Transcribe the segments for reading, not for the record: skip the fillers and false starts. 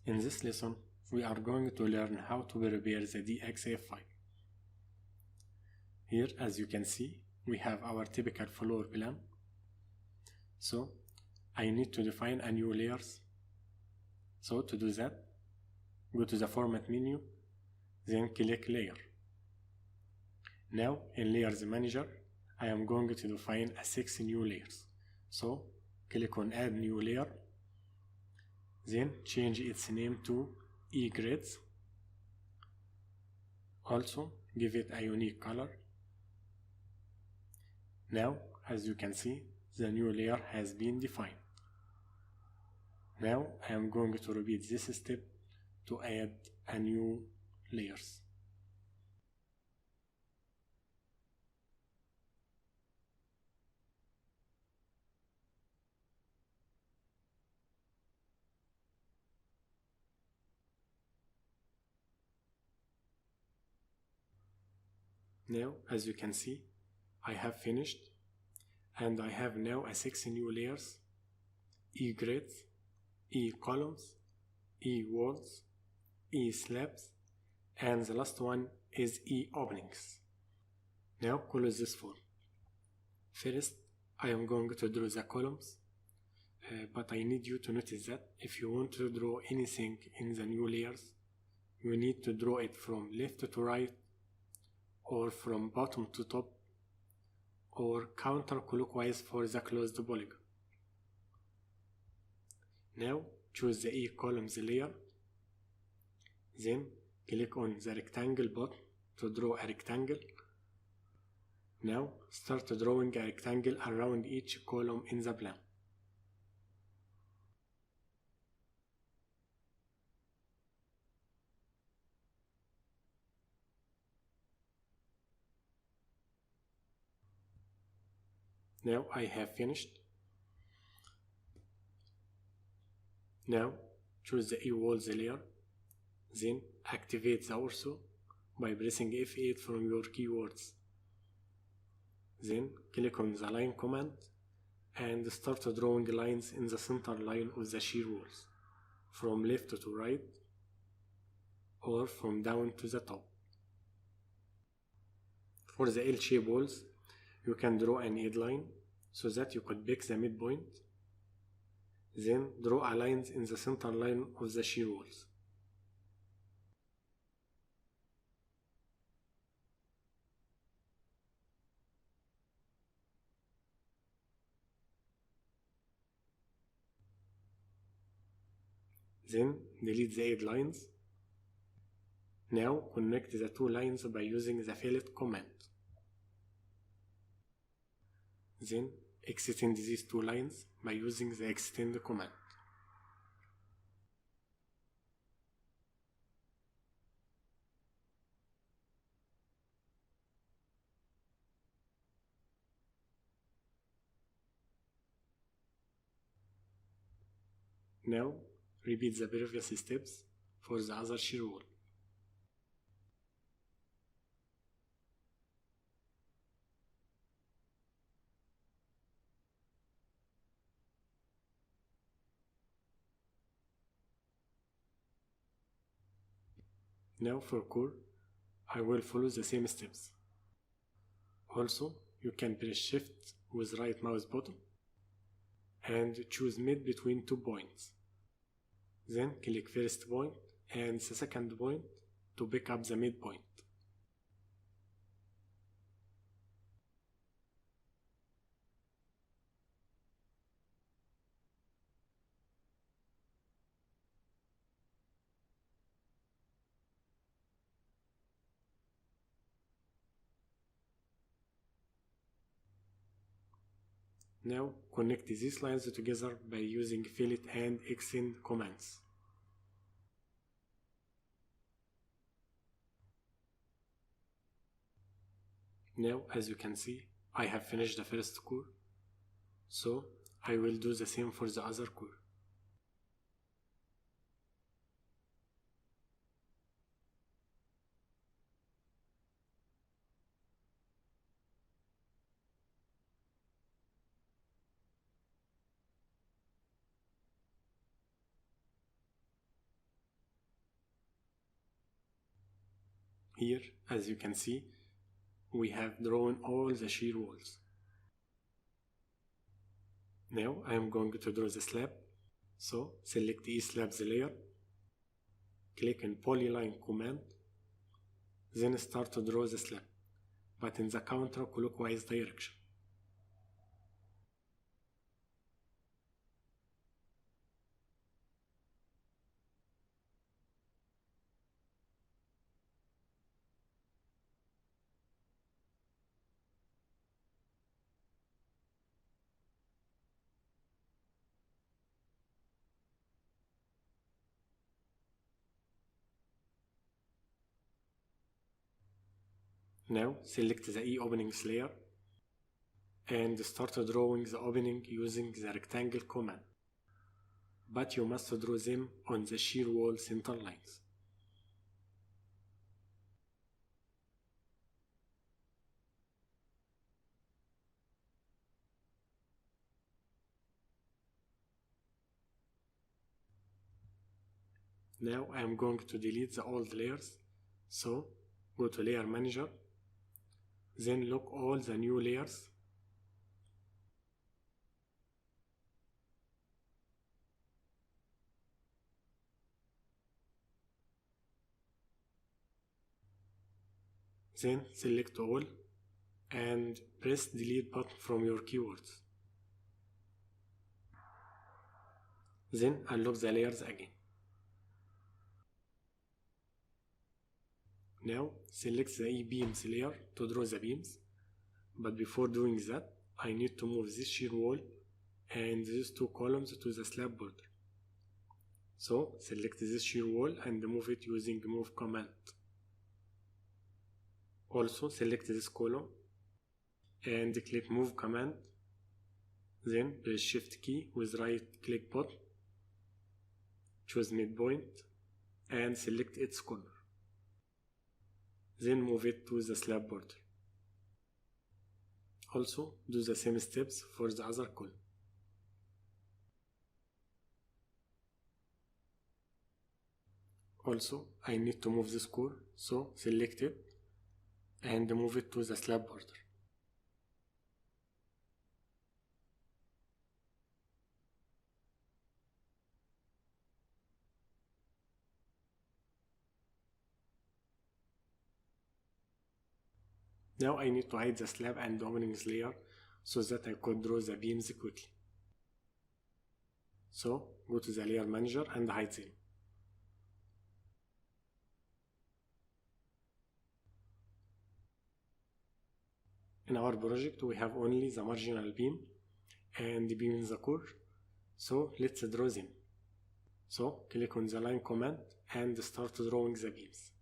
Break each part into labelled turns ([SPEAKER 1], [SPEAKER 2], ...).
[SPEAKER 1] In this lesson, we are going to learn how to prepare the DXF file. Here, as you can see, we have our typical floor plan. So, I need to define a new layers. So, to do that, go to the Format menu, then click Layer. Now, in Layers Manager, I am going to define 6 new layers. So, click on Add New Layer. Then change its name to E-Grids. Also, give it a unique color. Now, as you can see, the new layer has been defined. Now, I am going to repeat this step to add a new layers. Now, as you can see, I have finished, and I have now 6 new layers: E-grids, E-columns, E-walls, E-slabs, and the last one is E-openings. Now close this form. First, I am going to draw the columns, but I need you to notice that if you want to draw anything in the new layers, you need to draw it from left to right, or from bottom to top, or counterclockwise for the closed polygon. Now choose the E-columns layer, then click on the rectangle button to draw a rectangle. Now start drawing a rectangle around each column in the plan. Now I have finished. Now choose the E-walls layer, then activate the ortho by pressing F8 from your keywords. Then click on the line command and start drawing lines in the center line of the shear walls, from left to right or from down to the top. For the L-shape walls, you can draw an edge line so that you could pick the midpoint. Then draw a line in the center line of the shear walls. Then delete the edge lines. Now connect the two lines by using the fillet command. Then extend these two lines by using the extend command. Now repeat the previous steps for the other shear wall. Now for core, I will follow the same steps. Also, you can press Shift with right mouse button and choose mid between 2 points. Then click first point and the second point to pick up the midpoint. Now connect these lines together by using fillet and extend commands. Now, as you can see, I have finished the first core, so I will do the same for the other core. Here, as you can see, we have drawn all the shear walls. Now I am going to draw the slab, so select ETABS layer, click on Polyline command, then start to draw the slab, but in the counterclockwise direction. Now select the E-openings layer and start drawing the opening using the rectangle command, but you must draw them on the shear wall center lines. Now I am going to delete the old layers, so go to Layer Manager, then lock all the new layers, then select all and press delete button from your keywords. Then unlock the layers again. Now select the E-beams layer to draw the beams, but before doing that I need to move this shear wall and these two columns to the slab border. So select this shear wall and move it using move command. Also select this column and click move command, then press shift key with right click button, choose midpoint and select its corner. Then move it to the slab border. Also do the same steps for the other column. Also I need to move this core, so select it and move it to the slab border. Now I need to hide the slab and openings layer so that I could draw the beams quickly. So go to the Layer Manager and hide them. In our project we have only the marginal beam and the beam in the core, so let's draw them. So click on the line command and start drawing the beams.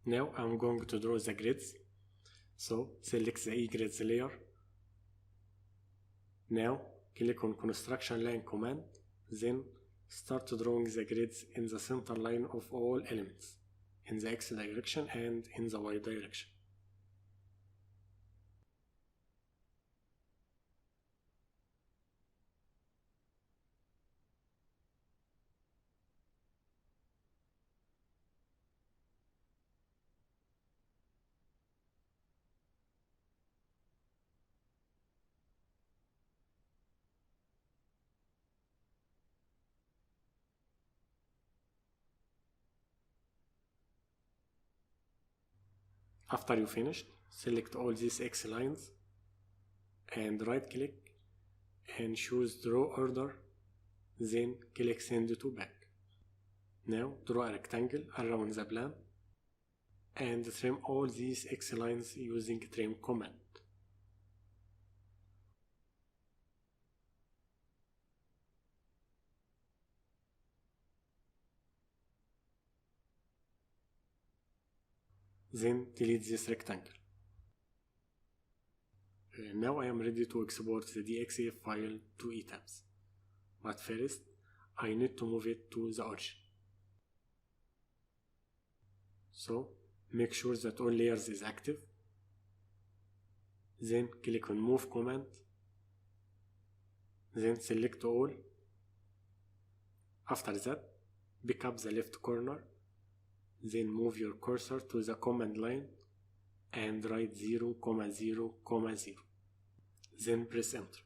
[SPEAKER 1] Now I'm going to draw the grids, so select the E-grids layer. Now click on construction line command, then start drawing the grids in the center line of all elements, in the X direction and in the Y direction. After you finished, select all these X lines and right click and choose draw order, then click send to back. Now draw a rectangle around the plan and trim all these X lines using trim command. then delete this rectangle. Now I am ready to export the DXF file to ETABS, but first I need to move it to the origin. So make sure that all layers is active, then click on Move command, then select all. After that, pick up the left corner, then move your cursor to the command line and write 0,0,0, then press enter.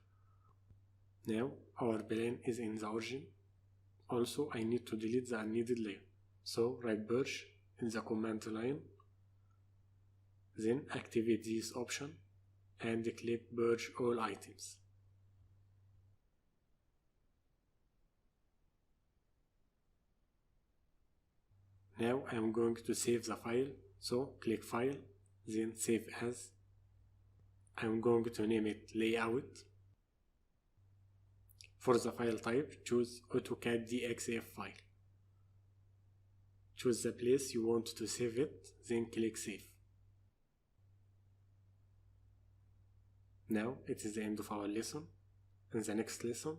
[SPEAKER 1] Now our plane is in the origin. Also I need to delete the unneeded layer, so write purge in the command line, then activate this option and click purge all items. Now I am going to save the file, so click File, then Save As. I am going to name it Layout. For the file type, choose AutoCAD DXF file. Choose the place you want to save it, then click Save. Now it is the end of our lesson. In the next lesson,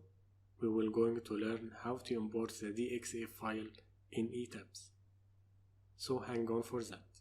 [SPEAKER 1] we will going to learn how to import the DXF file in ETABS. So hang on for that.